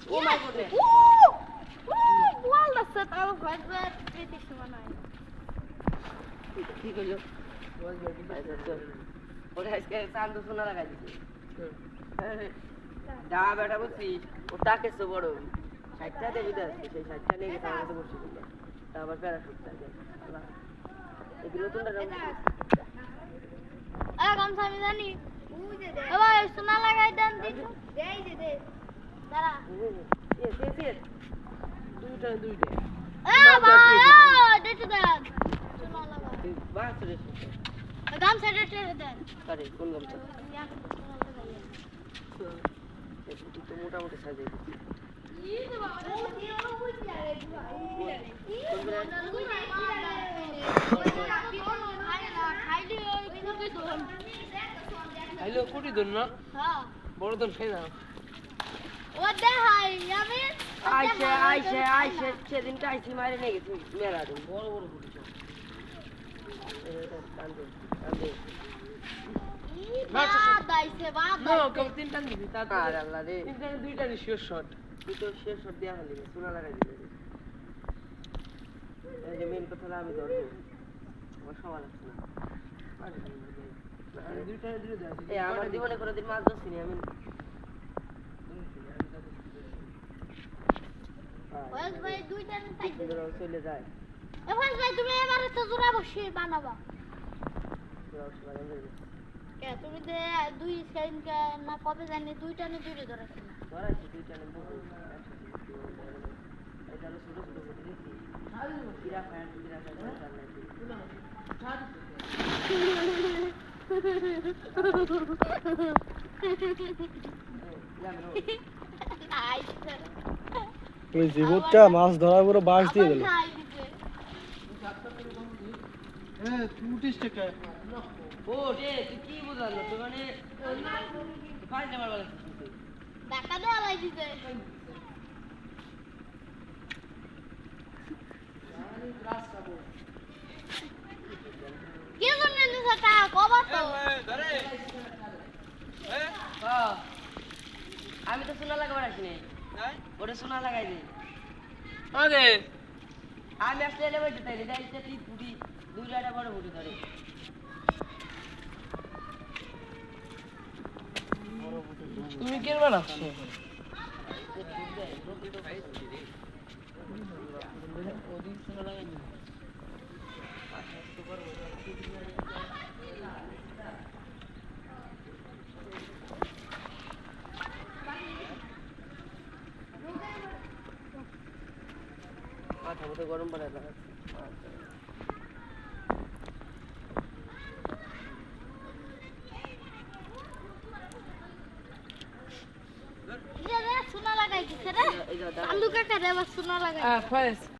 Oh my goodness. والله ستة وخمسة بيتي شو مناي. কি কইলো ওরে আজকে চান্দু সোনা লাগাই দিছে যা বেটা বুঝছিস ও তাকে তো বড় 60টা দেবি দে সেই 60টা নিয়ে গেছে আমাদের বসে দিল তা আবার প্যারাশুট চাই এগুলো তো আরে গামছা আমি জানি বাবা সোনা লাগাই দেন দিন দেই দে দাঁড়া দুইটা বাবা দেখতে দেন সোনা লাগাই বাস রে গামছা দেখতে দেন আরে কোন গামছা এই বুটি তো মোটামুটি সাজে দিছি হ্যালো কোটি দন না হ্যাঁ বড় দন খাই না ও দেখাই আমি আইসে সেদিনটা আইসি মারে নিয়ে গেছি মেলা দিন বড় বড় বুটি সব কান্দে দাইছে বাদ না কম তিনটা দিবি তা আর আল্লাহ রে তিনটা দুইটা নি শিওর শট তুই তো শেষ শট দিয়া হলি সোনা লাগাই দিলে এই যে মেন কথা হলো আমি ধরবো আমার সবার আছে না দুইটা দাও এই আমার জীবনে কোনোদিন মাছ ধরছিনি আমি ওয়াজ ভাই দুইটা নি তাই চলে যায় ওয়াজ ভাই তুমি এবারে তো জোড়া বসে বানাবা কে তুমি দে দুই সেকেন্ড কে না কবে জানি দুইটা নি দুইটা ধরেছিল ধরাইছি দুইটা নেই বহু এটা হলো ছোট ছোট বটি দেখি কিরা খায় ওই জীবনটা মাছ ধরার পুরো বাঁশ দিয়ে দিল তুই উঠিস কে ও রে তুই কি বুঝালো তো মানে ফাইল আমার বলে ধাক্কা দেওয়া লাগছে কি জন্য নিছে তা কবা তো আমি তো সোনা লাগাবার আসিনি ওটা সোনা লাগাই দিই আরে আমি আসলে এলে বলতে তাই রে তুই পুটি দুইটা বড় পুটি ধরে তুমি কে বানাচ্ছো মাথা মতো গরম পানি লাগাচ্ছে সোনা লাগাই দিছে রে আলু কাকা রে সোনা লাগাই ফয়েজ